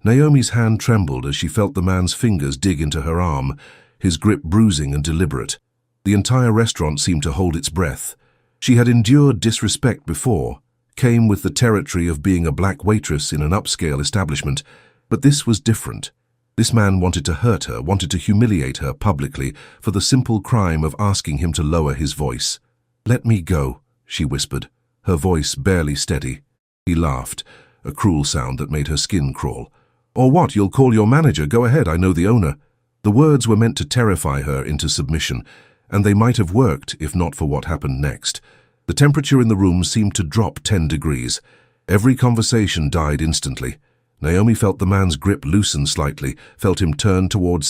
Naomi's hand trembled as she felt the man's fingers dig into her arm, his grip bruising and deliberate. The entire restaurant seemed to hold its breath. She had endured disrespect before, came with the territory of being a black waitress in an upscale establishment, but this was different. This man wanted to hurt her, wanted to humiliate her publicly for the simple crime of asking him to lower his voice. "Let me go," she whispered, her voice barely steady. He laughed, a cruel sound that made her skin crawl. "Or what, you'll call your manager? Go ahead, I know the owner." The words were meant to terrify her into submission, and they might have worked if not for what happened next. The temperature in the room seemed to drop 10 degrees. Every conversation died instantly. Naomi felt the man's grip loosen slightly, felt him turn toward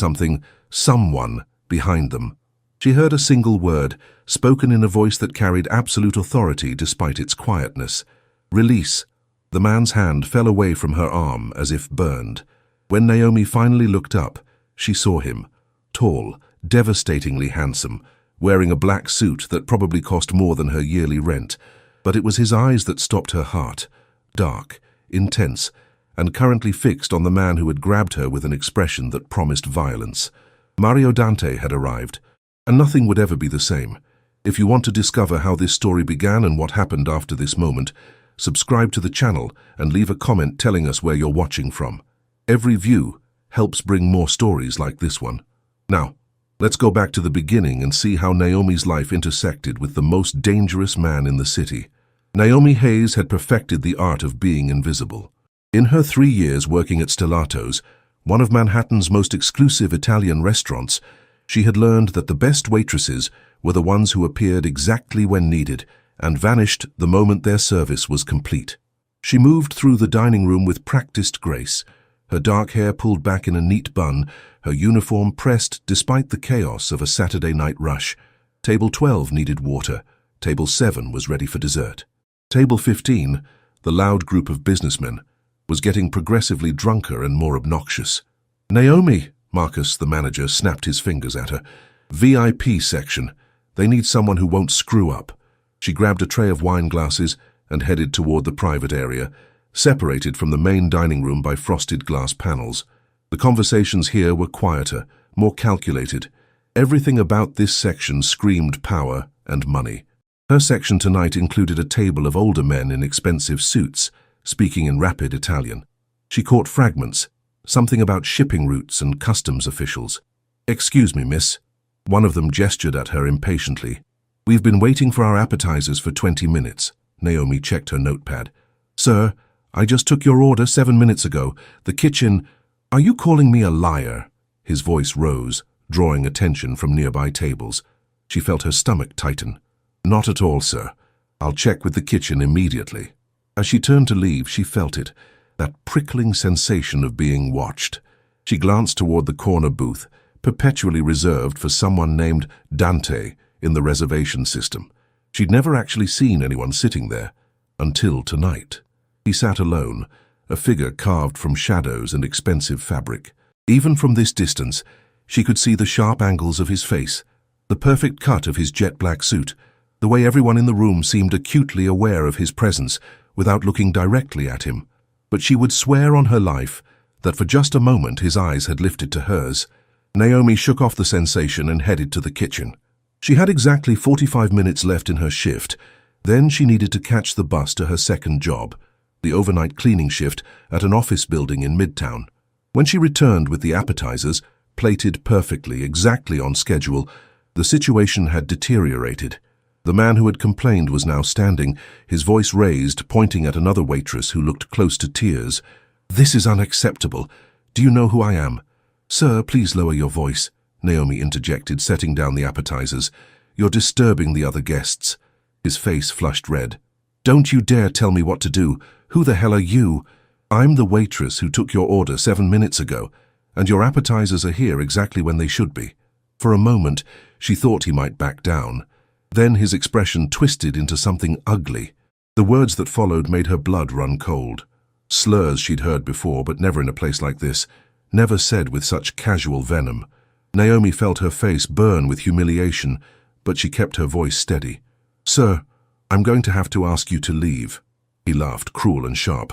someone behind them. She heard a single word, spoken in a voice that carried absolute authority despite its quietness. "Release." The man's hand fell away from her arm as if burned. When Naomi finally looked up, she saw him, tall, devastatingly handsome, wearing a black suit that probably cost more than her yearly rent. But it was his eyes that stopped her heart, dark, intense, and currently fixed on the man who had grabbed her with an expression that promised violence. Mario Dante had arrived, and nothing would ever be the same. If you want to discover how this story began and what happened after this moment, subscribe to the channel and leave a comment telling us where you're watching from. Every view helps bring more stories like this one. Now, let's go back to the beginning and see how Naomi's life intersected with the most dangerous man in the city. Naomi Hayes had perfected the art of being invisible. In her 3 years working at Stellato's, one of Manhattan's most exclusive Italian restaurants, she had learned that the best waitresses were the ones who appeared exactly when needed and vanished the moment their service was complete. She moved through the dining room with practiced grace, her dark hair pulled back in a neat bun, her uniform pressed despite the chaos of a Saturday night rush. Table 12 needed water. Table 7 was ready for dessert. Table 15, the loud group of businessmen, was getting progressively drunker and more obnoxious. "Naomi," Marcus, the manager, snapped his fingers at her. "VIP section. They need someone who won't screw up." She grabbed a tray of wine glasses and headed toward the private area, separated from the main dining room by frosted glass panels. The conversations here were quieter, more calculated. Everything about this section screamed power and money. Her section tonight included a table of older men in expensive suits, speaking in rapid Italian. She caught fragments, something about shipping routes and customs officials. "Excuse me, miss." One of them gestured at her impatiently. "We've been waiting for our appetizers for 20 minutes. Naomi checked her notepad. "Sir, I just took your order 7 minutes ago. The kitchen—" "Are you calling me a liar?" His voice rose, drawing attention from nearby tables. She felt her stomach tighten. "Not at all, sir. I'll check with the kitchen immediately." As she turned to leave, she felt it, that prickling sensation of being watched. She glanced toward the corner booth, perpetually reserved for someone named Dante in the reservation system. She'd never actually seen anyone sitting there, until tonight. He sat alone, a figure carved from shadows and expensive fabric. Even from this distance, she could see the sharp angles of his face, the perfect cut of his jet-black suit, the way everyone in the room seemed acutely aware of his presence without looking directly at him. But she would swear on her life that for just a moment his eyes had lifted to hers. Naomi shook off the sensation and headed to the kitchen. She had exactly 45 minutes left in her shift. Then she needed to catch the bus to her second job, the overnight cleaning shift at an office building in Midtown. When she returned with the appetizers, plated perfectly, exactly on schedule, the situation had deteriorated. The man who had complained was now standing, his voice raised, pointing at another waitress who looked close to tears. "This is unacceptable. Do you know who I am?" "Sir, please lower your voice," Naomi interjected, setting down the appetizers. "You're disturbing the other guests." His face flushed red. "Don't you dare tell me what to do. Who the hell are you?" "I'm the waitress who took your order 7 minutes ago, and your appetizers are here exactly when they should be." For a moment, she thought he might back down. Then his expression twisted into something ugly. The words that followed made her blood run cold. Slurs she'd heard before, but never in a place like this, never said with such casual venom. Naomi felt her face burn with humiliation, but she kept her voice steady. "Sir, I'm going to have to ask you to leave." He laughed, cruel and sharp.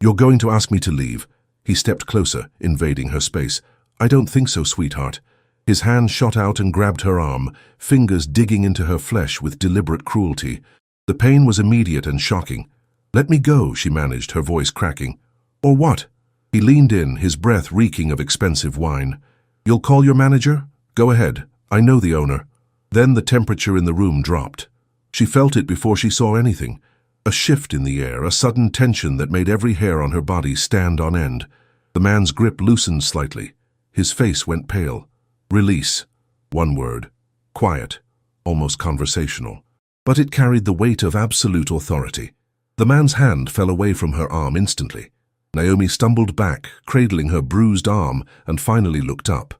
"You're going to ask me to leave? He stepped closer, invading her space. "I don't think so, sweetheart." His hand shot out and grabbed her arm, fingers digging into her flesh with deliberate cruelty. The pain was immediate and shocking. "Let me go," she managed, her voice cracking. "Or what?" He leaned in, his breath reeking of expensive wine. "You'll call your manager? Go ahead. I know the owner." Then the temperature in the room dropped. She felt it before she saw anything. A shift in the air, a sudden tension that made every hair on her body stand on end. The man's grip loosened slightly. His face went pale. Release. One word. Quiet. Almost conversational. But it carried the weight of absolute authority. The man's hand fell away from her arm instantly. Naomi stumbled back, cradling her bruised arm, and finally looked up.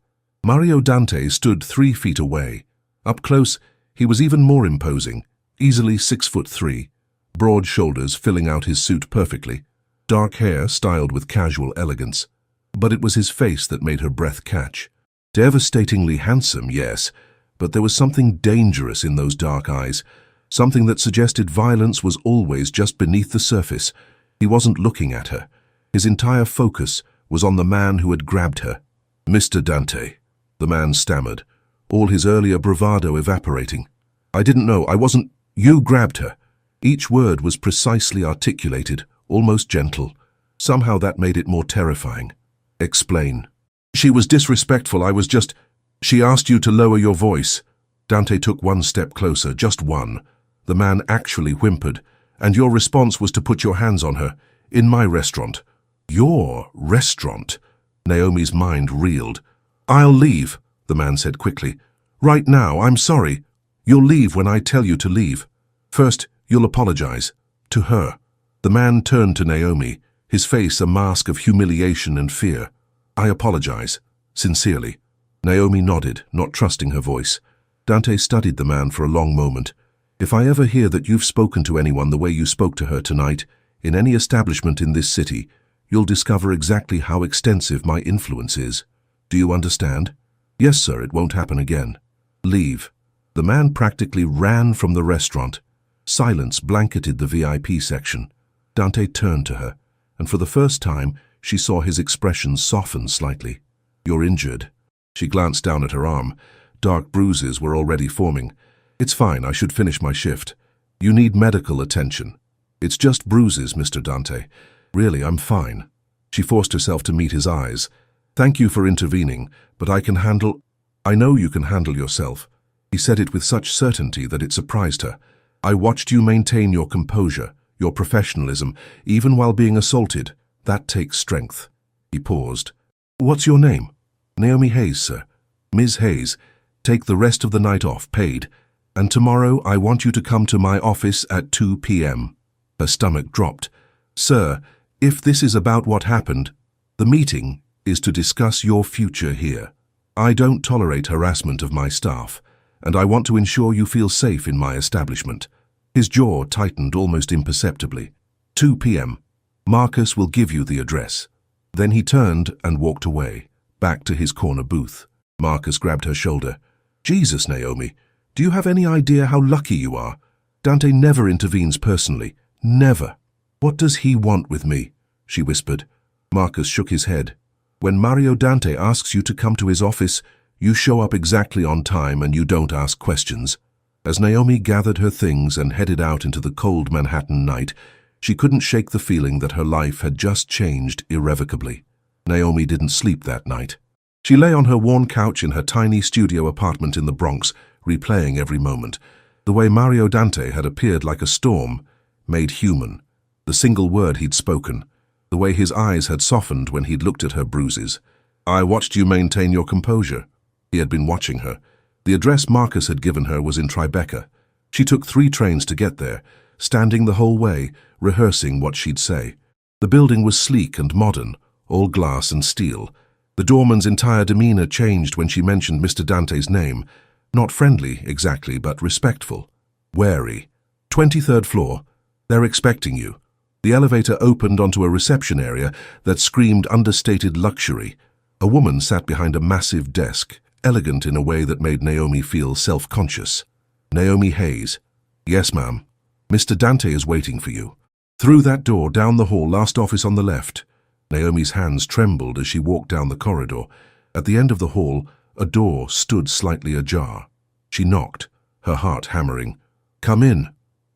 Mario Dante stood 3 feet away. Up close, he was even more imposing, easily 6'3", broad shoulders filling out his suit perfectly, dark hair styled with casual elegance. But it was his face that made her breath catch. Devastatingly handsome, yes, but there was something dangerous in those dark eyes, something that suggested violence was always just beneath the surface. He wasn't looking at her. His entire focus was on the man who had grabbed her. "Mr. Dante," the man stammered, all his earlier bravado evaporating. "I didn't know, I wasn't—" "You grabbed her." Each word was precisely articulated, almost gentle. Somehow that made it more terrifying. "Explain." "She was disrespectful, I was just—" "She asked you to lower your voice." Dante took one step closer, just one. The man actually whimpered. "And your response was to put your hands on her. In my restaurant." "Your restaurant?" Naomi's mind reeled. "I'll leave," the man said quickly. "Right now, I'm sorry. You'll leave when I tell you to leave. First, you'll apologize. To her." The man turned to Naomi, his face a mask of humiliation and fear. "I apologize. Sincerely." Naomi nodded, not trusting her voice. Dante studied the man for a long moment. "If I ever hear that you've spoken to anyone the way you spoke to her tonight, in any establishment in this city, you'll discover exactly how extensive my influence is. Do you understand?" "Yes, sir, it won't happen again." "Leave." The man practically ran from the restaurant. Silence blanketed the VIP section. Dante turned to her, and for the first time, she saw his expression soften slightly. "You're injured." She glanced down at her arm. Dark bruises were already forming. "It's fine, I should finish my shift. You need medical attention." "It's just bruises, Mr. Dante. Really, I'm fine." She forced herself to meet his eyes. "Thank you for intervening, but I can handle—" "I know you can handle yourself." He said it with such certainty that it surprised her. "I watched you maintain your composure, your professionalism, even while being assaulted. That takes strength." He paused. "What's your name?" "Naomi Hayes, sir." "Ms. Hayes, take the rest of the night off, paid. And tomorrow I want you to come to my office at 2 p.m. Her stomach dropped. "Sir, if this is about what happened, the meeting is to discuss your future here. I don't tolerate harassment of my staff, and I want to ensure you feel safe in my establishment." His jaw tightened almost imperceptibly. 2 p.m. Marcus will give you the address." Then he turned and walked away, back to his corner booth. Marcus grabbed her shoulder. "Jesus, Naomi, do you have any idea how lucky you are? Dante never intervenes personally. Never." "What does he want with me?" she whispered. Marcus shook his head. "When Mario Dante asks you to come to his office, you show up exactly on time and you don't ask questions." As Naomi gathered her things and headed out into the cold Manhattan night, she couldn't shake the feeling that her life had just changed irrevocably. Naomi didn't sleep that night. She lay on her worn couch in her tiny studio apartment in the Bronx, replaying every moment. The way Mario Dante had appeared like a storm, made human. The single word he'd spoken. The way his eyes had softened when he'd looked at her bruises. "I watched you maintain your composure." He had been watching her. The address Marcus had given her was in Tribeca. She took 3 trains to get there, standing the whole way, rehearsing what she'd say. The building was sleek and modern, all glass and steel. The doorman's entire demeanor changed when she mentioned Mr. Dante's name. Not friendly, exactly, but respectful. Wary. 23rd floor. They're expecting you." The elevator opened onto a reception area that screamed understated luxury. A woman sat behind a massive desk, elegant in a way that made Naomi feel self-conscious. "Naomi Hayes." "Yes, ma'am." "Mr. Dante is waiting for you." Through that door, down the hall, last office on the left. Naomi's hands trembled as she walked down the corridor. At the end of the hall, a door stood slightly ajar. She knocked, her heart hammering. "Come in."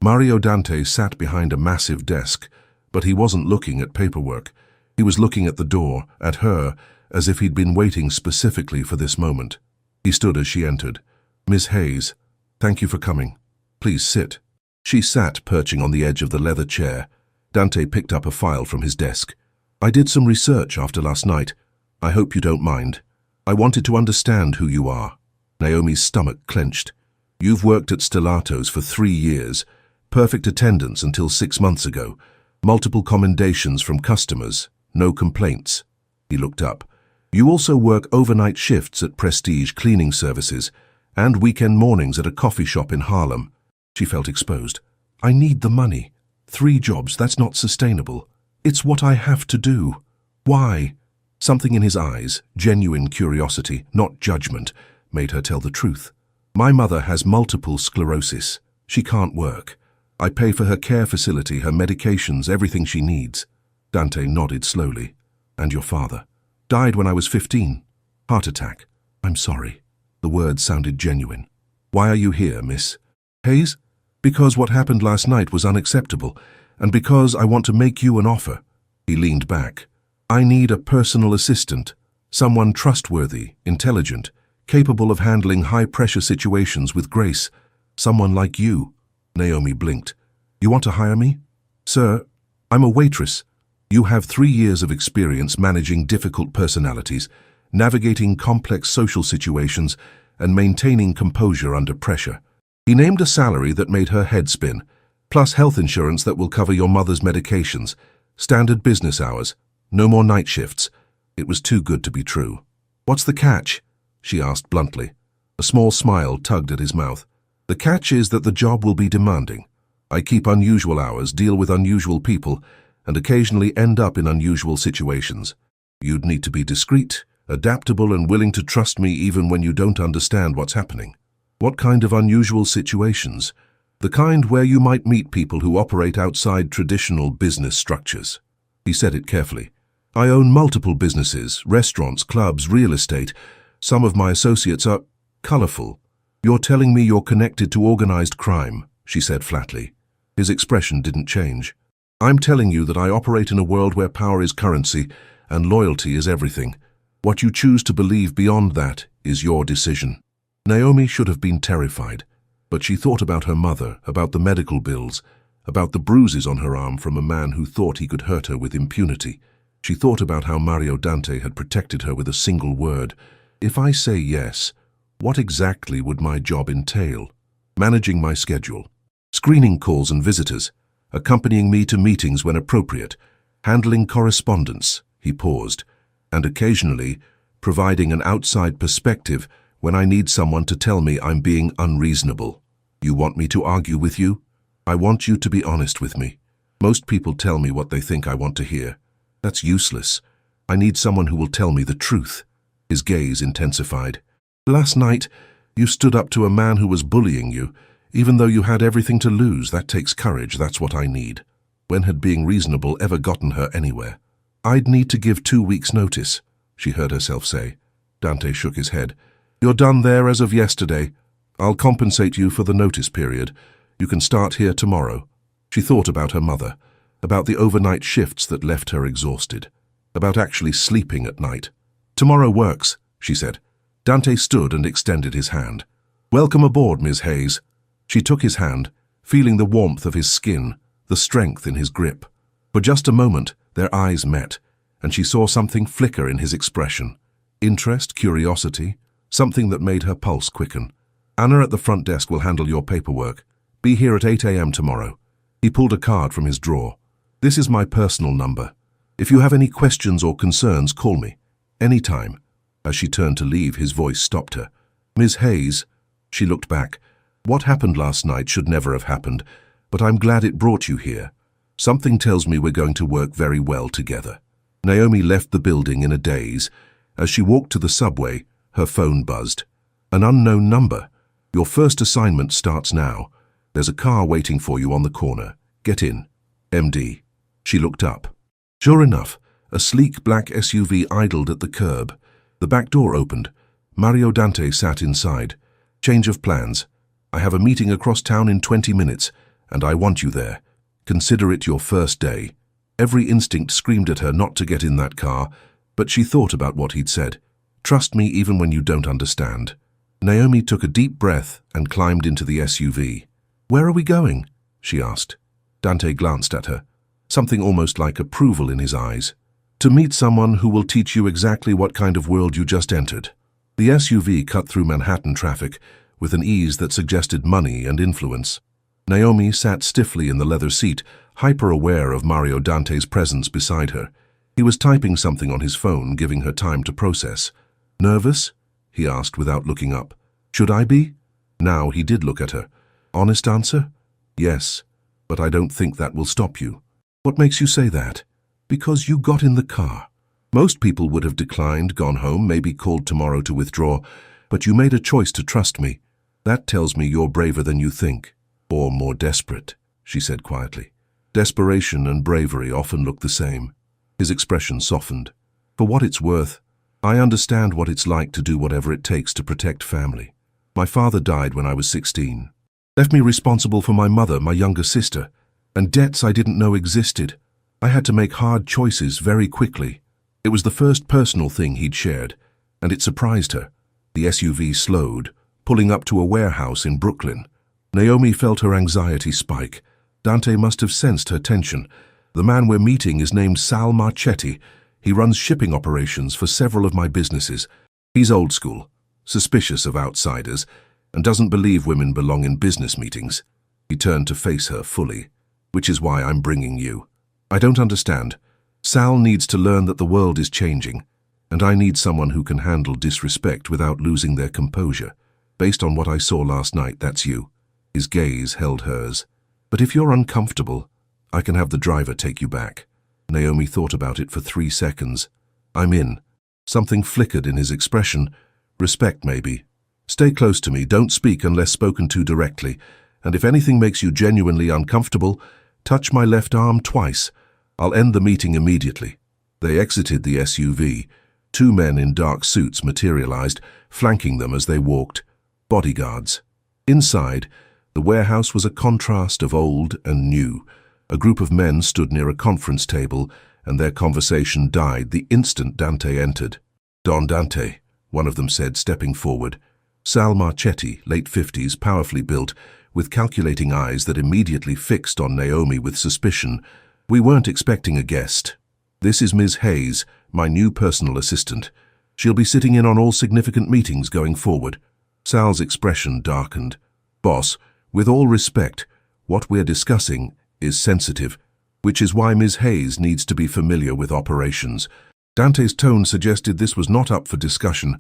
Mario Dante sat behind a massive desk, but he wasn't looking at paperwork. He was looking at the door, at her, as if he'd been waiting specifically for this moment. He stood as she entered. "Miss Hayes, thank you for coming. Please sit." She sat perching on the edge of the leather chair. Dante picked up a file from his desk. "I did some research after last night. I hope you don't mind. I wanted to understand who you are." Naomi's stomach clenched. "You've worked at Stellato's for 3 years. Perfect attendance until 6 months ago. Multiple commendations from customers. No complaints." He looked up. "You also work overnight shifts at Prestige Cleaning Services and weekend mornings at a coffee shop in Harlem." She felt exposed. "I need the money. 3 jobs, that's not sustainable. It's what I have to do. Why?" Something in his eyes, genuine curiosity, not judgment, made her tell the truth. "My mother has multiple sclerosis. She can't work. I pay for her care facility, her medications, everything she needs." Dante nodded slowly. "And your father?" "Died when I was 15. Heart attack." "I'm sorry." The words sounded genuine. "Why are you here, Miss Hayes?" "Because what happened last night was unacceptable, and because I want to make you an offer." He leaned back. "I need a personal assistant, someone trustworthy, intelligent, capable of handling high-pressure situations with grace, someone like you." Naomi blinked. "You want to hire me?" "Sir, I'm a waitress. You have 3 years of experience managing difficult personalities, navigating complex social situations, and maintaining composure under pressure." He named a salary that made her head spin, plus health insurance that will cover your mother's medications, standard business hours, no more night shifts. It was too good to be true. "What's the catch?" she asked bluntly. A small smile tugged at his mouth. "The catch is that the job will be demanding. I keep unusual hours, deal with unusual people, and occasionally end up in unusual situations. You'd need to be discreet, adaptable, and willing to trust me even when you don't understand what's happening." "What kind of unusual situations?" "The kind where you might meet people who operate outside traditional business structures." He said it carefully. "I own multiple businesses, restaurants, clubs, real estate. Some of my associates are colorful." "You're telling me you're connected to organized crime," she said flatly. His expression didn't change. "I'm telling you that I operate in a world where power is currency and loyalty is everything. What you choose to believe beyond that is your decision." Naomi should have been terrified, but she thought about her mother, about the medical bills, about the bruises on her arm from a man who thought he could hurt her with impunity. She thought about how Mario Dante had protected her with a single word. "If I say yes, what exactly would my job entail?" "Managing my schedule, screening calls and visitors, accompanying me to meetings when appropriate, handling correspondence," he paused, "and occasionally providing an outside perspective when I need someone to tell me I'm being unreasonable." "You want me to argue with you?" "I want you to be honest with me. Most people tell me what they think I want to hear. That's useless. I need someone who will tell me the truth." His gaze intensified. "Last night, you stood up to a man who was bullying you, even though you had everything to lose. That takes courage. That's what I need." When had being reasonable ever gotten her anywhere? "I'd need to give 2 weeks' notice," she heard herself say. Dante shook his head. "You're done there as of yesterday. I'll compensate you for the notice period. You can start here tomorrow." She thought about her mother, about the overnight shifts that left her exhausted, about actually sleeping at night. "Tomorrow works," she said. Dante stood and extended his hand. "Welcome aboard, Miss Hayes." She took his hand, feeling the warmth of his skin, the strength in his grip. For just a moment, their eyes met, and she saw something flicker in his expression. Interest, curiosity, something that made her pulse quicken. "Anna at the front desk will handle your paperwork. Be here at 8 a.m. tomorrow." He pulled a card from his drawer. "This is my personal number. If you have any questions or concerns, call me. Anytime." As she turned to leave, his voice stopped her. "Ms. Hayes." She looked back. "What happened last night should never have happened, but I'm glad it brought you here. Something tells me we're going to work very well together." Naomi left the building in a daze. As she walked to the subway, her phone buzzed. "An unknown number. Your first assignment starts now. There's a car waiting for you on the corner. Get in. MD." She looked up. Sure enough, A sleek black SUV idled at the curb. The back door opened. Mario Dante sat inside. "Change of plans. I have a meeting across town in 20 minutes, and I want you there. Consider it your first day." Every instinct screamed at her not to get in that car, but she thought about what he'd said. "Trust me even when you don't understand." Naomi took a deep breath and climbed into the SUV. "Where are we going?" she asked. Dante glanced at her, something almost like approval in his eyes. "To meet someone who will teach you exactly what kind of world you just entered." The SUV cut through Manhattan traffic with an ease that suggested money and influence. Naomi sat stiffly in the leather seat, hyper-aware of Mario Dante's presence beside her. He was typing something on his phone, giving her time to process. "Nervous?" he asked without looking up. "Should I be?" Now he did look at her. "Honest answer?" "Yes, but I don't think that will stop you." "What makes you say that?" "Because you got in the car. Most people would have declined, gone home, maybe called tomorrow to withdraw, but you made a choice to trust me. That tells me you're braver than you think. Or more desperate," she said quietly. Desperation and bravery often look the same. His expression softened. "For what it's worth, I understand what it's like to do whatever it takes to protect family. My father died when I was 16. Left me responsible for my mother, my younger sister, and debts I didn't know existed. I had to make hard choices very quickly. It was the first personal thing he'd shared, and it surprised her." The SUV slowed, pulling up to a warehouse in Brooklyn. Naomi felt her anxiety spike. Dante must have sensed her tension. "The man we're meeting is named Sal Marchetti. He runs shipping operations for several of my businesses. He's old school, suspicious of outsiders, and doesn't believe women belong in business meetings." He turned to face her fully. "Which is why I'm bringing you. I don't understand. Sal needs to learn that the world is changing, and I need someone who can handle disrespect without losing their composure. Based on what I saw last night, that's you." His gaze held hers. "But if you're uncomfortable, I can have the driver take you back." Naomi thought about it for 3 seconds. "I'm in." Something flickered in his expression. "Respect, maybe. Stay close to me, don't speak unless spoken to directly, and if anything makes you genuinely uncomfortable, touch my left arm twice. I'll end the meeting immediately." They exited the SUV. 2 men in dark suits materialized, flanking them as they walked. Bodyguards. Inside, the warehouse was a contrast of old and new. A group of men stood near a conference table, and their conversation died the instant Dante entered. "Don Dante," one of them said, stepping forward. Sal Marchetti, late 50s, powerfully built, with calculating eyes that immediately fixed on Naomi with suspicion. "We weren't expecting a guest. This is Ms. Hayes, my new personal assistant. She'll be sitting in on all significant meetings going forward." Sal's expression darkened. "Boss, with all respect, what we're discussing is sensitive, which is why Ms. Hayes needs to be familiar with operations." Dante's tone suggested this was not up for discussion.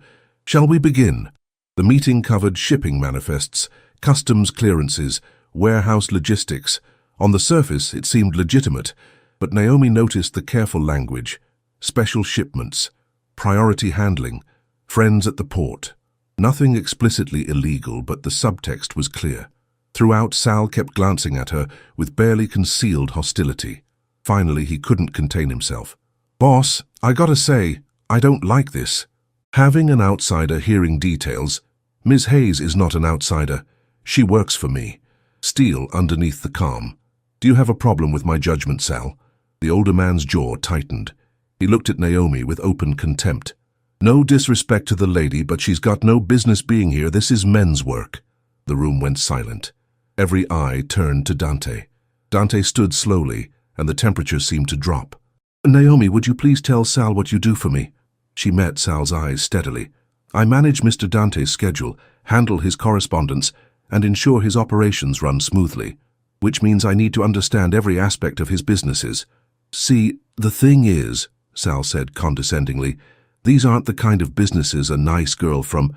"Shall we begin?" The meeting covered shipping manifests, customs clearances, warehouse logistics. On the surface, it seemed legitimate, but Naomi noticed the careful language: special shipments, priority handling, friends at the port. Nothing explicitly illegal, but the subtext was clear. Throughout, Sal kept glancing at her with barely concealed hostility. Finally, he couldn't contain himself. "Boss, I gotta say, I don't like this. Having an outsider hearing details. Ms. Hayes is not an outsider. She works for me." Steel underneath the calm. "Do you have a problem with my judgment, Sal?" The older man's jaw tightened. He looked at Naomi with open contempt. "No disrespect to the lady, but she's got no business being here. This is men's work." The room went silent. Every eye turned to Dante. Dante stood slowly, and the temperature seemed to drop. "Naomi, would you please tell Sal what you do for me?" She met Sal's eyes steadily. "I manage Mr. Dante's schedule, handle his correspondence, and ensure his operations run smoothly, which means I need to understand every aspect of his businesses." "See, the thing is," Sal said condescendingly, "these aren't the kind of businesses a nice girl from—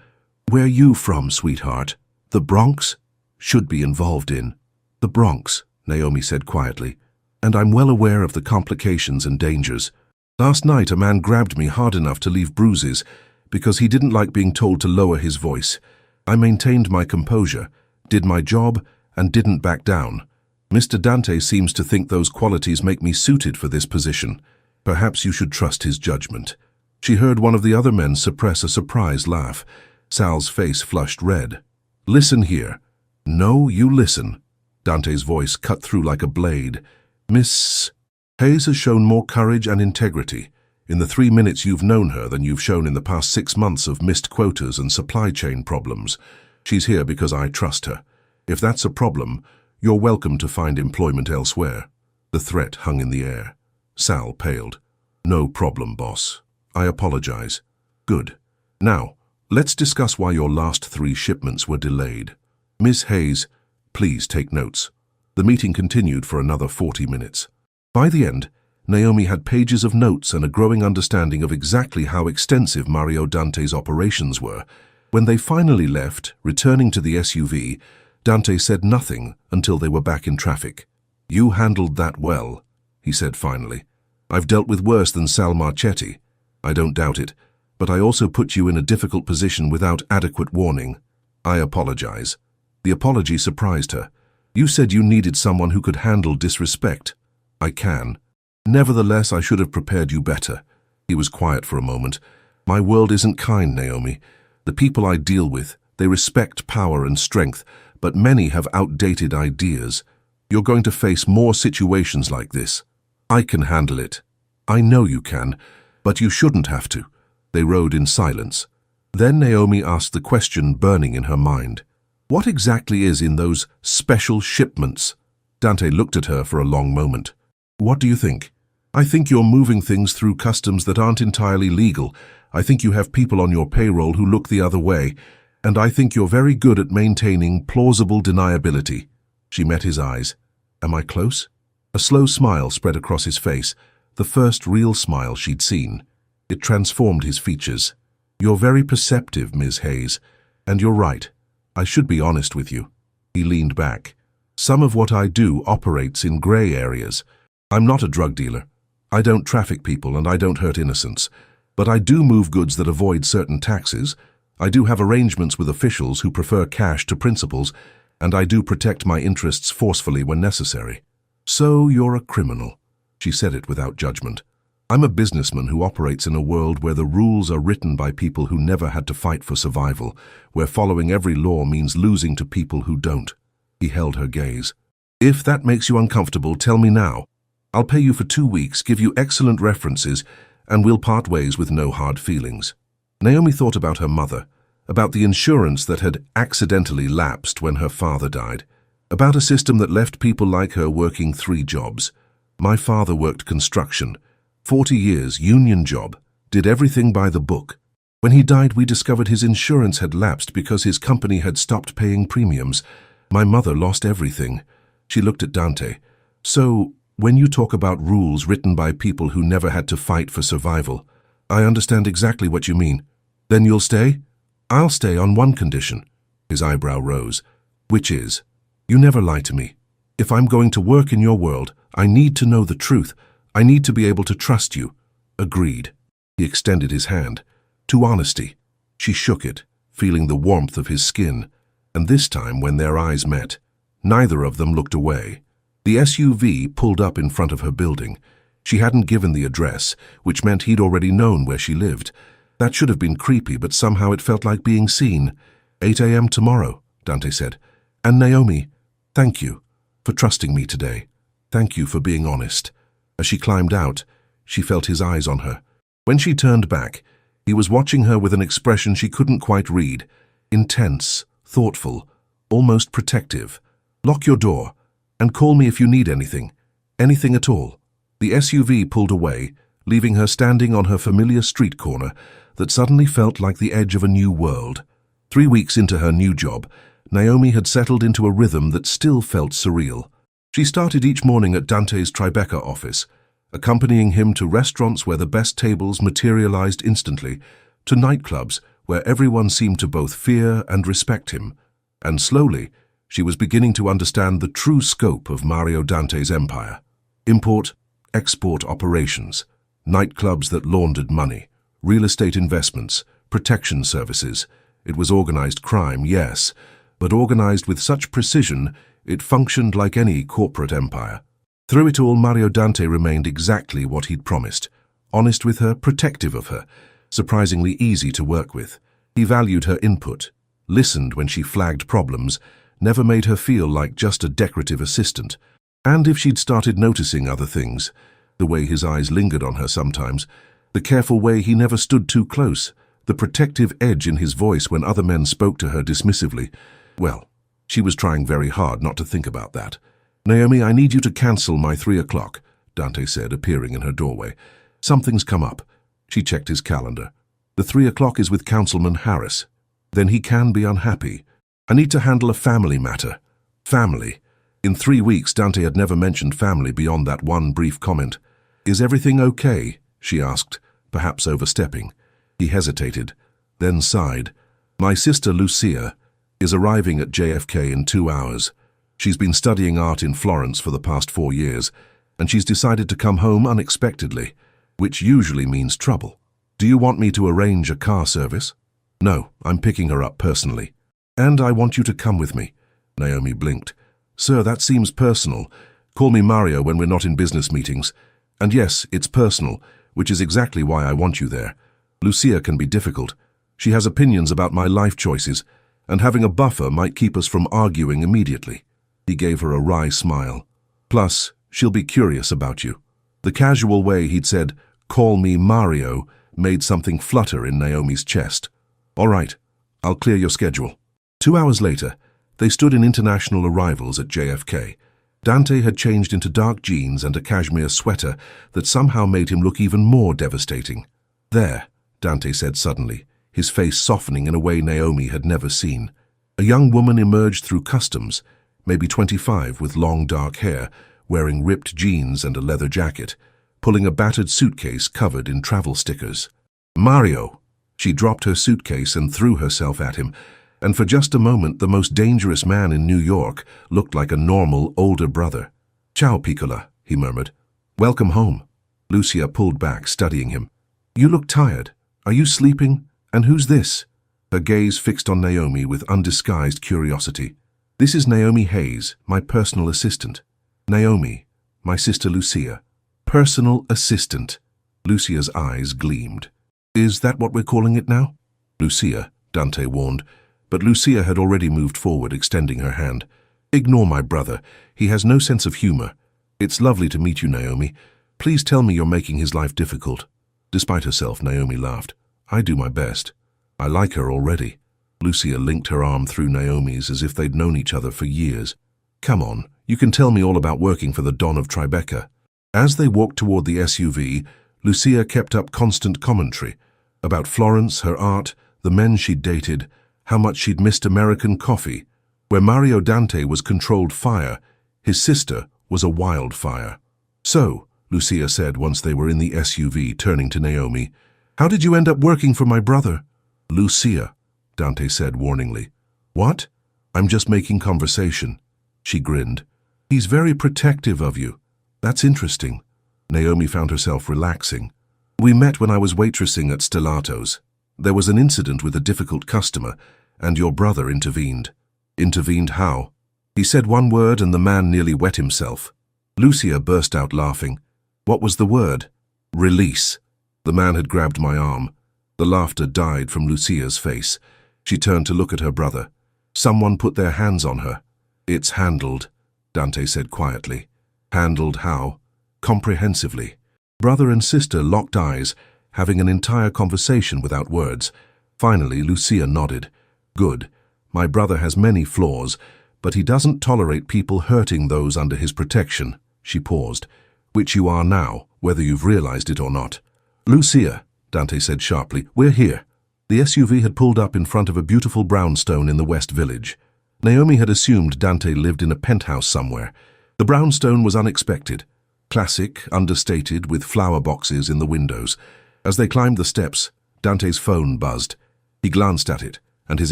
Where you from, sweetheart? The Bronx? Should be involved in." "The Bronx," Naomi said quietly, "and I'm well aware of the complications and dangers. Last night a man grabbed me hard enough to leave bruises because he didn't like being told to lower his voice. I maintained my composure, did my job, and didn't back down. Mr. Dante seems to think those qualities make me suited for this position. Perhaps you should trust his judgment. She heard one of the other men suppress a surprised laugh. Sal's face flushed red. Listen here. No, you listen. Dante's voice cut through like a blade. Miss Hayes has shown more courage and integrity in the 3 minutes you've known her than you've shown in the past 6 months of missed quotas and supply chain problems. She's here because I trust her. If that's a problem, you're welcome to find employment elsewhere. The threat hung in the air. Sal paled. No problem, boss. I apologize. Good. Now, let's discuss why your last 3 shipments were delayed. Miss Hayes, please take notes. The meeting continued for another 40 minutes. By the end, Naomi had pages of notes and a growing understanding of exactly how extensive Mario Dante's operations were. When they finally left, returning to the SUV, Dante said nothing until they were back in traffic. You handled that well, he said finally. I've dealt with worse than Sal Marchetti. I don't doubt it, but I also put you in a difficult position without adequate warning. I apologize. The apology surprised her. You said you needed someone who could handle disrespect. I can. Nevertheless, I should have prepared you better. He was quiet for a moment. My world isn't kind, Naomi. The people I deal with, they respect power and strength, but many have outdated ideas. You're going to face more situations like this. I can handle it. I know you can, but you shouldn't have to. They rode in silence. Then Naomi asked the question burning in her mind. What exactly is in those special shipments? Dante looked at her for a long moment. What do you think? I think you're moving things through customs that aren't entirely legal. I think you have people on your payroll who look the other way, and I think you're very good at maintaining plausible deniability. She met his eyes. Am I close? A slow smile spread across his face, the first real smile she'd seen. It transformed his features. You're very perceptive, Ms. Hayes, and you're right. I should be honest with you. He leaned back. Some of what I do operates in gray areas. I'm not a drug dealer. I don't traffic people and I don't hurt innocents. But I do move goods that avoid certain taxes. I do have arrangements with officials who prefer cash to principals, and I do protect my interests forcefully when necessary. So you're a criminal. She said it without judgment. I'm a businessman who operates in a world where the rules are written by people who never had to fight for survival, where following every law means losing to people who don't. He held her gaze. If that makes you uncomfortable, tell me now. I'll pay you for 2 weeks, give you excellent references, and we'll part ways with no hard feelings. Naomi thought about her mother, about the insurance that had accidentally lapsed when her father died, about a system that left people like her working 3 jobs. My father worked construction, 40 years, union job, did everything by the book. When he died, we discovered his insurance had lapsed because his company had stopped paying premiums. My mother lost everything. She looked at Dante. So, when you talk about rules written by people who never had to fight for survival, I understand exactly what you mean. Then you'll stay? I'll stay on one condition. His eyebrow rose. Which is, you never lie to me. If I'm going to work in your world, I need to know the truth. I need to be able to trust you. Agreed. He extended his hand. To honesty. She shook it, feeling the warmth of his skin. And this time, when their eyes met, neither of them looked away. The SUV pulled up in front of her building. She hadn't given the address, which meant he'd already known where she lived. That should have been creepy, but somehow it felt like being seen. 8 a.m. tomorrow, Dante said. And Naomi, thank you for trusting me today. Thank you for being honest. As she climbed out, she felt his eyes on her. When she turned back, he was watching her with an expression she couldn't quite read. Intense, thoughtful, almost protective. Lock your door, and call me if you need anything. Anything at all. The SUV pulled away, leaving her standing on her familiar street corner that suddenly felt like the edge of a new world. 3 weeks into her new job, Naomi had settled into a rhythm that still felt surreal. She started each morning at Dante's Tribeca office, accompanying him to restaurants where the best tables materialized instantly, to nightclubs where everyone seemed to both fear and respect him. And slowly, she was beginning to understand the true scope of Mario Dante's empire. Import, export operations, nightclubs that laundered money, real estate investments, protection services. It was organized crime, yes, but organized with such precision it functioned like any corporate empire. Through it all, Mario Dante remained exactly what he'd promised, honest with her, protective of her, surprisingly easy to work with. He valued her input, listened when she flagged problems, never made her feel like just a decorative assistant. And if she'd started noticing other things, the way his eyes lingered on her sometimes, the careful way he never stood too close, the protective edge in his voice when other men spoke to her dismissively, well, she was trying very hard not to think about that. "Naomi, I need you to cancel my 3 o'clock, Dante said, appearing in her doorway. "Something's come up." She checked his calendar. "The 3 o'clock is with Councilman Harris. Then he can be unhappy. I need to handle a family matter." Family. In 3 weeks, Dante had never mentioned family beyond that one brief comment. "Is everything okay?" she asked, perhaps overstepping. He hesitated, then sighed. "My sister Lucia is arriving at JFK in 2 hours. She's been studying art in Florence for the past 4 years, and she's decided to come home unexpectedly, which usually means trouble. Do you want me to arrange a car service?" "No, I'm picking her up personally." "And I want you to come with me." Naomi blinked. "Sir, that seems personal. Call me Mario when we're not in business meetings. And yes, it's personal, which is exactly why I want you there. Lucia can be difficult. She has opinions about my life choices, and having a buffer might keep us from arguing immediately." He gave her a wry smile. "Plus, she'll be curious about you." The casual way he'd said, "Call me Mario," made something flutter in Naomi's chest. "All right, I'll clear your schedule." 2 hours later, they stood in international arrivals at JFK. Dante had changed into dark jeans and a cashmere sweater that somehow made him look even more devastating. "There," Dante said suddenly, his face softening in a way Naomi had never seen. A young woman emerged through customs, maybe 25, with long dark hair, wearing ripped jeans and a leather jacket, pulling a battered suitcase covered in travel stickers. "Mario!" She dropped her suitcase and threw herself at him, and for just a moment the most dangerous man in New York looked like a normal older brother. "Ciao, Piccola," he murmured. "Welcome home." Lucia pulled back, studying him. "You look tired. Are you sleeping? And who's this?" Her gaze fixed on Naomi with undisguised curiosity. "This is Naomi Hayes, my personal assistant." "Naomi, my sister Lucia." "Personal assistant." Lucia's eyes gleamed. "Is that what we're calling it now?" "Lucia," Dante warned, but Lucia had already moved forward, extending her hand. "Ignore my brother. He has no sense of humor. It's lovely to meet you, Naomi. Please tell me you're making his life difficult." Despite herself, Naomi laughed. "I do my best. I like her already." Lucia linked her arm through Naomi's as if they'd known each other for years. "Come on, you can tell me all about working for the Don of Tribeca." As they walked toward the SUV, Lucia kept up constant commentary about Florence, her art, the men she'd dated, how much she'd missed American coffee. Where Mario Dante was controlled fire, his sister was a wildfire. "So," Lucia said once they were in the SUV, turning to Naomi, "how did you end up working for my brother?" "Lucia," Dante said warningly. "What?" "I'm just making conversation." She grinned. "He's very protective of you." "That's interesting." Naomi found herself relaxing. "We met when I was waitressing at Stellato's. There was an incident with a difficult customer, and your brother intervened." "Intervened how?" "He said one word and the man nearly wet himself." Lucia burst out laughing. "What was the word?" "Release." The man had grabbed my arm. The laughter died from Lucia's face. She turned to look at her brother. "Someone put their hands on her." "It's handled," Dante said quietly. "Handled how?" "Comprehensively." Brother and sister locked eyes, having an entire conversation without words. Finally, Lucia nodded. "Good. My brother has many flaws, but he doesn't tolerate people hurting those under his protection." She paused. "Which you are now, whether you've realized it or not." "Lucia," Dante said sharply, "we're here." The SUV had pulled up in front of a beautiful brownstone in the West Village. Naomi had assumed Dante lived in a penthouse somewhere. The brownstone was unexpected. Classic, understated, with flower boxes in the windows. As they climbed the steps, Dante's phone buzzed. He glanced at it, and his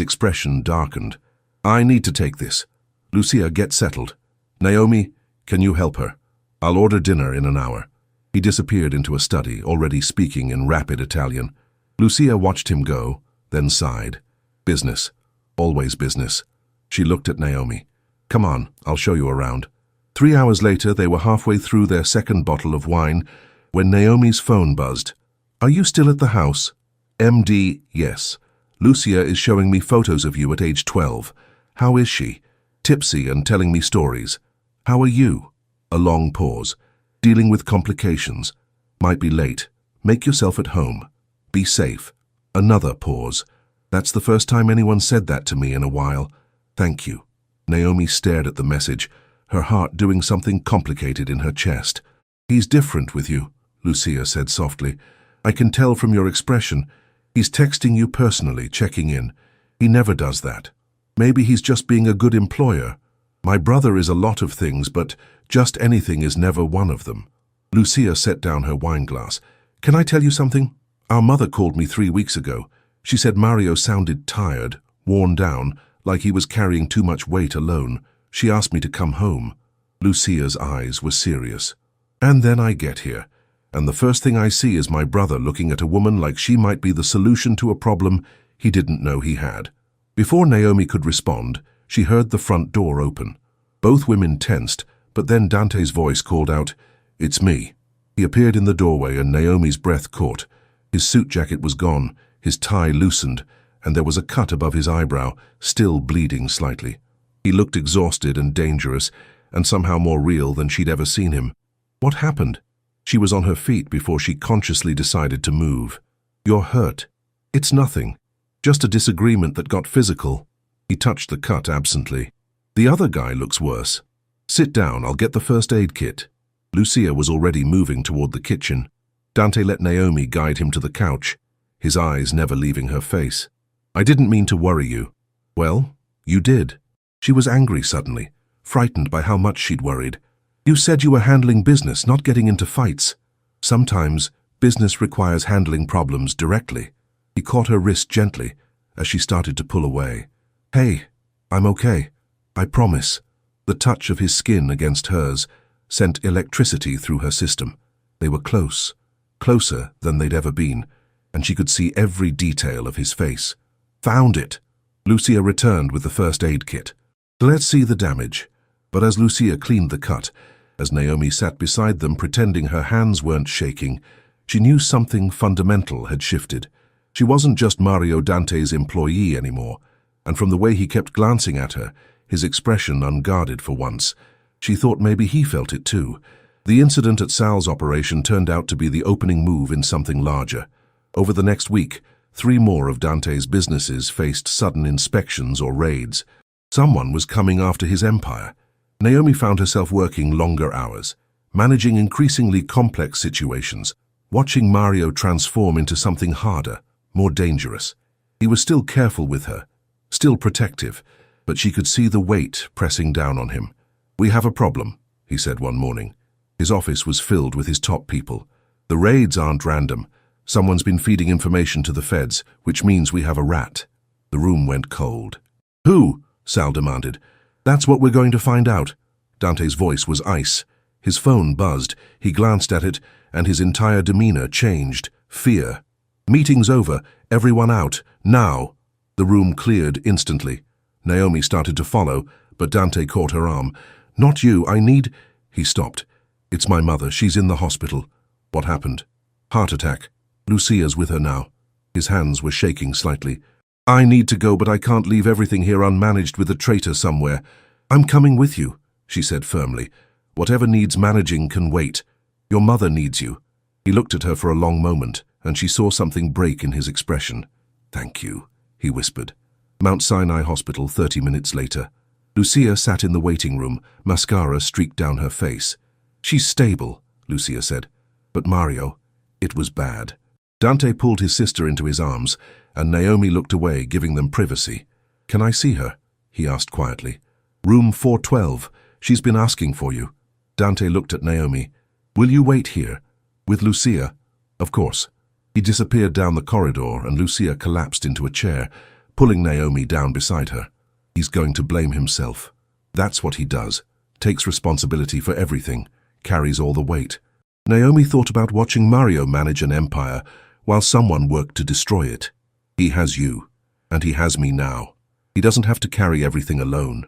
expression darkened. "I need to take this." "Lucia, get settled." "Naomi, can you help her?" "I'll order dinner in an hour." He disappeared into a study, already speaking in rapid Italian. Lucia watched him go, then sighed. Business. Always business. She looked at Naomi. "Come on, I'll show you around." 3 hours later, they were halfway through their second bottle of wine when Naomi's phone buzzed. "Are you still at the house?" "MD, yes. Lucia is showing me photos of you at age 12. How is she?" "Tipsy and telling me stories." "How are you?" A long pause. "Dealing with complications. Might be late. Make yourself at home. Be safe." Another pause. "That's the first time anyone said that to me in a while. Thank you." Naomi stared at the message, her heart doing something complicated in her chest. "He's different with you," Lucia said softly. "I can tell from your expression. He's texting you personally, checking in. He never does that. Maybe he's just being a good employer. My brother is a lot of things, but just anything is never one of them." Lucia set down her wine glass. "Can I tell you something? Our mother called me 3 weeks ago. She said Mario sounded tired, worn down, like he was carrying too much weight alone. She asked me to come home." Lucia's eyes were serious. "And then I get here, and the first thing I see is my brother looking at a woman like she might be the solution to a problem he didn't know he had." Before Naomi could respond, she heard the front door open. Both women tensed, but then Dante's voice called out, "It's me." He appeared in the doorway and Naomi's breath caught. His suit jacket was gone, his tie loosened, and there was a cut above his eyebrow, still bleeding slightly. He looked exhausted and dangerous, and somehow more real than she'd ever seen him. "What happened?" She was on her feet before she consciously decided to move. "You're hurt." "It's nothing. Just a disagreement that got physical." He touched the cut absently. "The other guy looks worse. Sit down, I'll get the first aid kit." Lucia was already moving toward the kitchen. Dante let Naomi guide him to the couch, his eyes never leaving her face. "I didn't mean to worry you." "Well, you did." She was angry suddenly, frightened by how much she'd worried. "You said you were handling business, not getting into fights." "Sometimes business requires handling problems directly." He caught her wrist gently as she started to pull away. "Hey, I'm okay. I promise." The touch of his skin against hers sent electricity through her system. They were close, closer than they'd ever been, and she could see every detail of his face. "Found it." Lucia returned with the first aid kit. "Let's see the damage." But as Lucia cleaned the cut, as Naomi sat beside them pretending her hands weren't shaking, she knew something fundamental had shifted. She wasn't just Mario Dante's employee anymore, and from the way he kept glancing at her, his expression unguarded for once, she thought maybe he felt it too. The incident at Sal's operation turned out to be the opening move in something larger. Over the next week, 3 more of Dante's businesses faced sudden inspections or raids. Someone was coming after his empire. Naomi found herself working longer hours, managing increasingly complex situations, watching Mario transform into something harder, more dangerous. He was still careful with her, still protective, but she could see the weight pressing down on him. "We have a problem," he said one morning. His office was filled with his top people. "The raids aren't random. Someone's been feeding information to the feds, which means we have a rat." The room went cold. "Who?" Sal demanded. "That's what we're going to find out." Dante's voice was ice. His phone buzzed. He glanced at it, and his entire demeanor changed. Fear. "Meeting's over. Everyone out. Now." The room cleared instantly. Naomi started to follow, but Dante caught her arm. "Not you. I need—" He stopped. "It's my mother. She's in the hospital." "What happened?" "Heart attack. Lucia's with her now." His hands were shaking slightly. "I need to go, but I can't leave everything here unmanaged with a traitor somewhere." "I'm coming with you," she said firmly. "Whatever needs managing can wait. Your mother needs you." He looked at her for a long moment, and she saw something break in his expression. "Thank you," he whispered. Mount Sinai Hospital 30 minutes later. Lucia sat in the waiting room, mascara streaked down her face. "She's stable," Lucia said. "But Mario, it was bad." Dante pulled his sister into his arms, and Naomi looked away, giving them privacy. "Can I see her?" he asked quietly. "Room 412. She's been asking for you." Dante looked at Naomi. "Will you wait here? With Lucia?" "Of course." He disappeared down the corridor, and Lucia collapsed into a chair, pulling Naomi down beside her. "He's going to blame himself. That's what he does. Takes responsibility for everything. Carries all the weight." Naomi thought about watching Mario manage an empire while someone worked to destroy it. "He has you, and he has me now. He doesn't have to carry everything alone."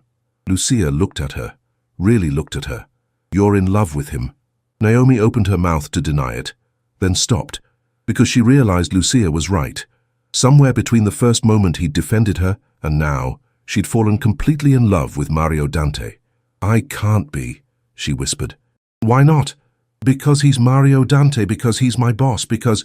Lucia looked at her, really looked at her. "You're in love with him." Naomi opened her mouth to deny it, then stopped, because she realized Lucia was right. Somewhere between the first moment he'd defended her and now, she'd fallen completely in love with Mario Dante. "I can't be," she whispered. "Why not?" "Because he's Mario Dante, because he's my boss, because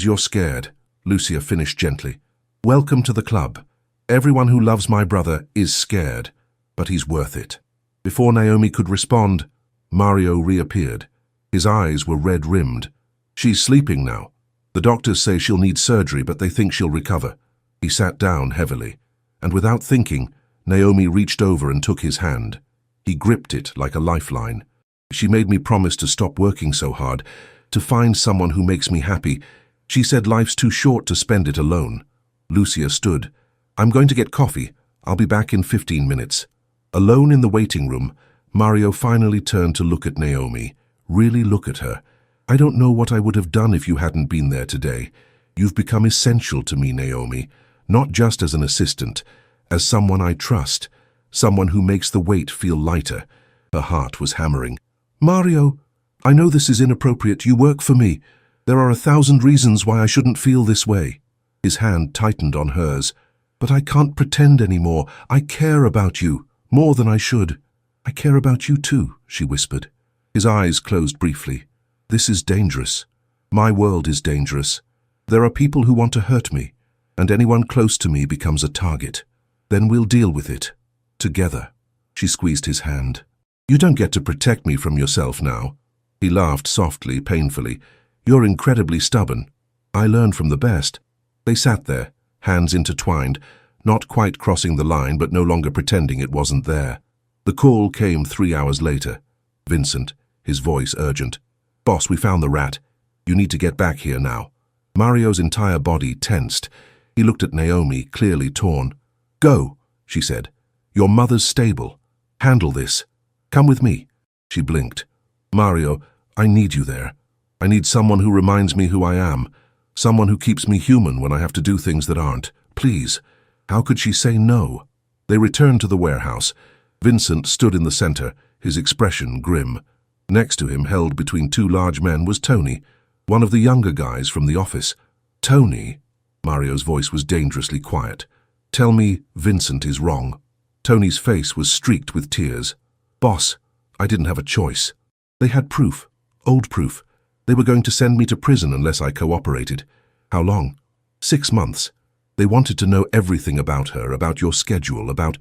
you're scared," Lucia finished gently. "Welcome to the club. Everyone who loves my brother is scared, but he's worth it." Before Naomi could respond, Mario reappeared. His eyes were red-rimmed. "She's sleeping now. The doctors say she'll need surgery, but they think she'll recover." He sat down heavily, and without thinking, Naomi reached over and took his hand. He gripped it like a lifeline. "She made me promise to stop working so hard, to find someone who makes me happy. She said life's too short to spend it alone." Lucia stood. "I'm going to get coffee. I'll be back in 15 minutes. Alone in the waiting room, Mario finally turned to look at Naomi, really look at her. "I don't know what I would have done if you hadn't been there today. You've become essential to me, Naomi, not just as an assistant, as someone I trust, someone who makes the weight feel lighter." Her heart was hammering. "Mario, I know this is inappropriate. You work for me. There are 1,000 reasons why I shouldn't feel this way." His hand tightened on hers. "But I can't pretend anymore. I care about you, more than I should." "I care about you too," she whispered. His eyes closed briefly. "This is dangerous. My world is dangerous. There are people who want to hurt me, and anyone close to me becomes a target. Then we'll deal with it. Together." She squeezed his hand. "You don't get to protect me from yourself now." He laughed softly, painfully. "You're incredibly stubborn. I learn from the best." They sat there, hands intertwined, not quite crossing the line but no longer pretending it wasn't there. The call came 3 hours later. Vincent, his voice urgent. "Boss, we found the rat. You need to get back here now." Mario's entire body tensed. He looked at Naomi, clearly torn. "Go," she said. "Your mother's stable. Handle this. Come with me." She blinked. "Mario, I need you there. I need someone who reminds me who I am. Someone who keeps me human when I have to do things that aren't. Please." How could she say no? They returned to the warehouse. Vincent stood in the center, his expression grim. Next to him, held between two large men, was Tony, one of the younger guys from the office. "Tony," Mario's voice was dangerously quiet. "Tell me Vincent is wrong." Tony's face was streaked with tears. "Boss, I didn't have a choice. They had proof, old proof. They were going to send me to prison unless I cooperated." "How long?" 6 months. They wanted to know everything about her, about your schedule, about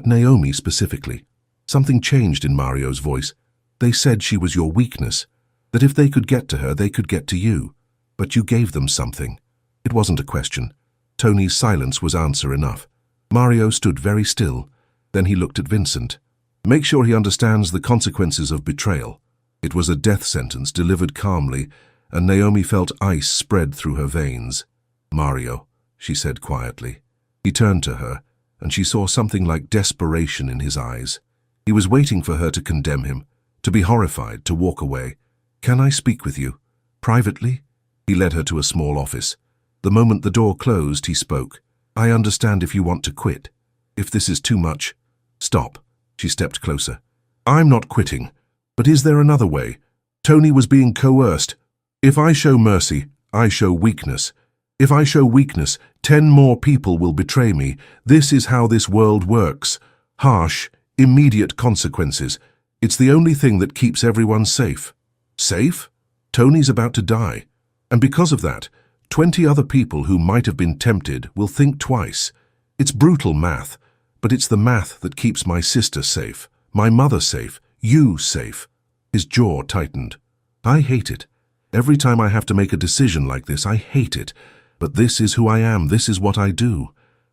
Naomi specifically. Something changed in Mario's voice. "They said she was your weakness, that if they could get to her, they could get to you. But you gave them something." It wasn't a question. Tony's silence was answer enough. Mario stood very still. Then he looked at Vincent. "Make sure he understands the consequences of betrayal." It was a death sentence delivered calmly, and Naomi felt ice spread through her veins. "Mario," she said quietly. He turned to her, and she saw something like desperation in his eyes. He was waiting for her to condemn him, to be horrified, to walk away. "Can I speak with you? Privately?" He led her to a small office. The moment the door closed, he spoke. "I understand if you want to quit. If this is too much, stop." She stepped closer. "I'm not quitting. But is there another way? Tony was being coerced. If I show mercy, I show weakness. If I show weakness, 10 more people will betray me. This is how this world works. Harsh, immediate consequences. It's the only thing that keeps everyone safe." Safe? Tony's about to die. And because of that, 20 other people who might have been tempted will think twice. It's brutal math, but it's the math that keeps my sister safe, my mother safe, you safe. His jaw tightened. I hate it. Every time I have to make a decision like this, I hate it. But this is who I am, this is what I do.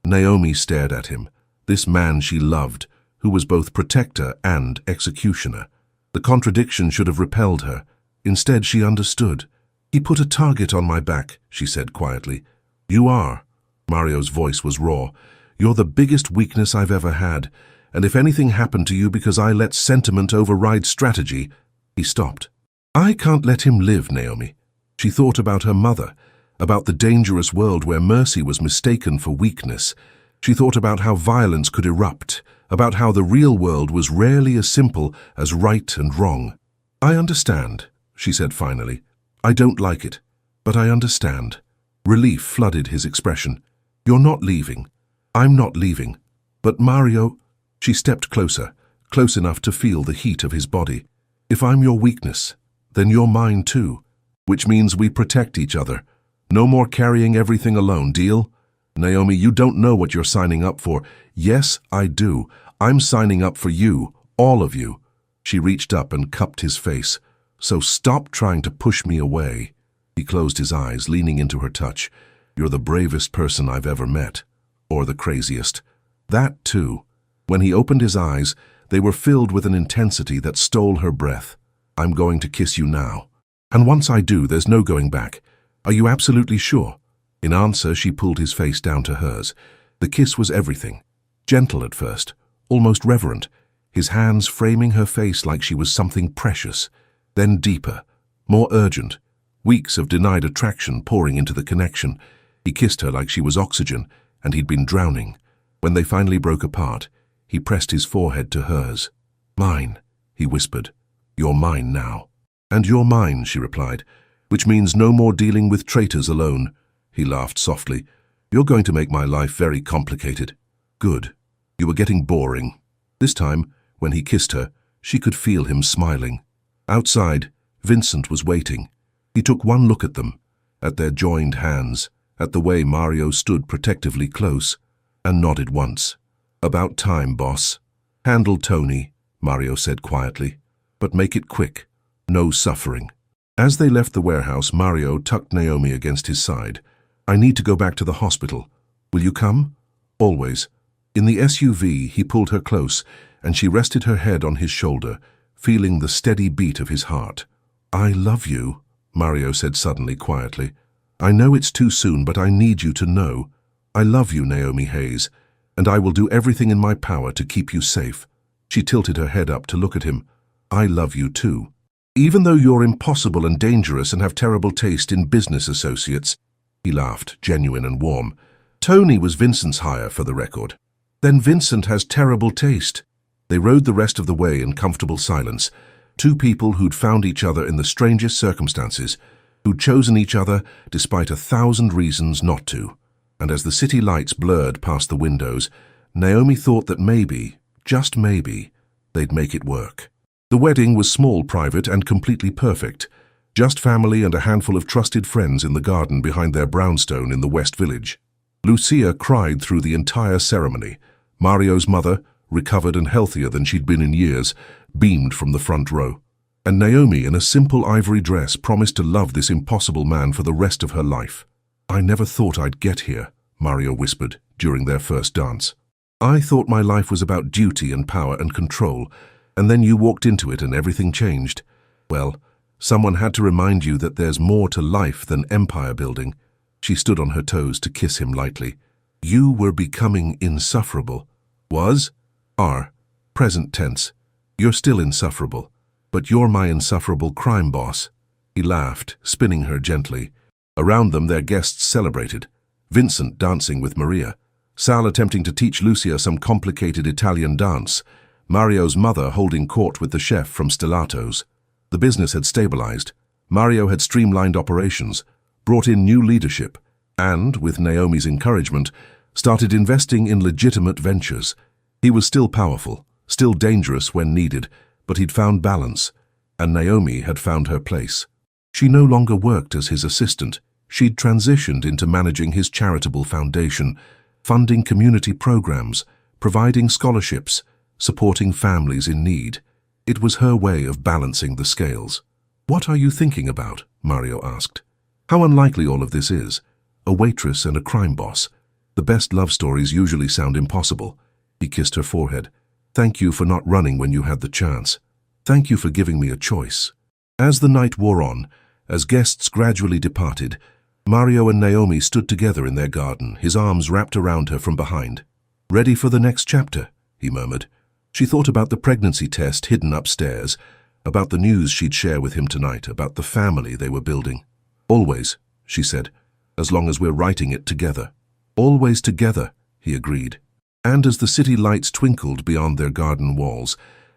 Naomi stared at him, this man she loved, who was both protector and executioner. The contradiction should have repelled her. Instead, she understood. "He put a target on my back," she said quietly. "You are." Mario's voice was raw. "You're the biggest weakness I've ever had, and if anything happened to you because I let sentiment override strategy..." He stopped. "I can't let him live, Naomi." She thought about her mother, about the dangerous world where mercy was mistaken for weakness. She thought about how violence could erupt, about how the real world was rarely as simple as right and wrong. "I understand," she said finally. "I don't like it, but I understand." Relief flooded his expression. "You're not leaving. I'm not leaving. But Mario—" She stepped closer, close enough to feel the heat of his body. "If I'm your weakness, then you're mine too. Which means we protect each other. No more carrying everything alone, deal? Naomi, you don't know what you're signing up for." "Yes, I do. I'm signing up for you, all of you." She reached up and cupped his face. "So stop trying to push me away." He closed his eyes, leaning into her touch. "You're the bravest person I've ever met. Or the craziest." That too. When he opened his eyes, they were filled with an intensity that stole her breath. "I'm going to kiss you now. And once I do, there's no going back. Are you absolutely sure?" In answer, she pulled his face down to hers. The kiss was everything. Gentle at first, almost reverent, his hands framing her face like she was something precious. Then deeper, more urgent, weeks of denied attraction pouring into the connection. He kissed her like she was oxygen, and he'd been drowning. When they finally broke apart, he pressed his forehead to hers. "Mine," he whispered. "You're mine now." "And you're mine," she replied, "which means no more dealing with traitors alone." He laughed softly. "You're going to make my life very complicated." "Good. You were getting boring." This time, when he kissed her, she could feel him smiling. Outside, Vincent was waiting. He took one look at them, at their joined hands, at the way Mario stood protectively close, and nodded once. "About time, boss." "Handle Tony," Mario said quietly. "But make it quick. No suffering." As they left the warehouse, Mario tucked Naomi against his side. "I need to go back to the hospital. Will you come?" "Always." In the SUV, he pulled her close, and she rested her head on his shoulder, feeling the steady beat of his heart. "I love you," Mario said suddenly, quietly. "I know it's too soon, but I need you to know. I love you, Naomi Hayes, and I will do everything in my power to keep you safe." She tilted her head up to look at him. "I love you too. Even though you're impossible and dangerous and have terrible taste in business associates." He laughed, genuine and warm. Tony was Vincent's hire, for the record. "Then Vincent has terrible taste." They rode the rest of the way in comfortable silence, two people who'd found each other in the strangest circumstances, who'd chosen each other despite 1,000 reasons not to. And as the city lights blurred past the windows, Naomi thought that maybe, just maybe, they'd make it work. The wedding was small, private, and completely perfect. Just family and a handful of trusted friends in the garden behind their brownstone in the West Village. Lucia cried through the entire ceremony. Mario's mother, recovered and healthier than she'd been in years, beamed from the front row. And Naomi, in a simple ivory dress, promised to love this impossible man for the rest of her life. "I never thought I'd get here," Mario whispered during their first dance. "I thought my life was about duty and power and control, and then you walked into it and everything changed. Well, someone had to remind you that there's more to life than empire building." She stood on her toes to kiss him lightly. "You were becoming insufferable." "Was?" "Are. Present tense. You're still insufferable. But you're my insufferable crime boss." He laughed, spinning her gently. Around them, their guests celebrated. Vincent dancing with Maria. Sal attempting to teach Lucia some complicated Italian dance. Mario's mother holding court with the chef from Stellato's. The business had stabilized. Mario had streamlined operations, brought in new leadership, and, with Naomi's encouragement, started investing in legitimate ventures. He was still powerful, still dangerous when needed, but he'd found balance, and Naomi had found her place. She no longer worked as his assistant. She'd transitioned into managing his charitable foundation, funding community programs, providing scholarships, supporting families in need. It was her way of balancing the scales. "What are you thinking about?" Mario asked. "How unlikely all of this is. A waitress and a crime boss. The best love stories usually sound impossible." He kissed her forehead. "Thank you for not running when you had the chance. Thank you for giving me a choice." As the night wore on, as guests gradually departed, Mario and Naomi stood together in their garden, his arms wrapped around her from behind. "Ready for the next chapter?" he murmured. She thought about the pregnancy test hidden upstairs, about the news she'd share with him tonight, about the family they were building. "Always," she said, "as long as we're writing it together." "Always together," he agreed. And as the city lights twinkled beyond their garden walls,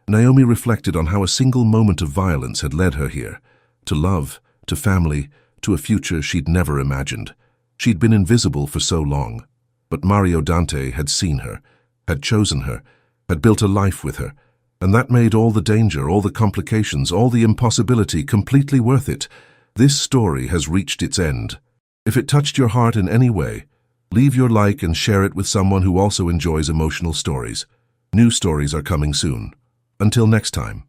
Naomi reflected on how a single moment of violence had led her here, to love, to family, to a future she'd never imagined. She'd been invisible for so long, but Mario Dante had seen her, had chosen her, had built a life with her, and that made all the danger, all the complications, all the impossibility completely worth it. This story has reached its end. If it touched your heart in any way, leave your like and share it with someone who also enjoys emotional stories. New stories are coming soon. Until next time.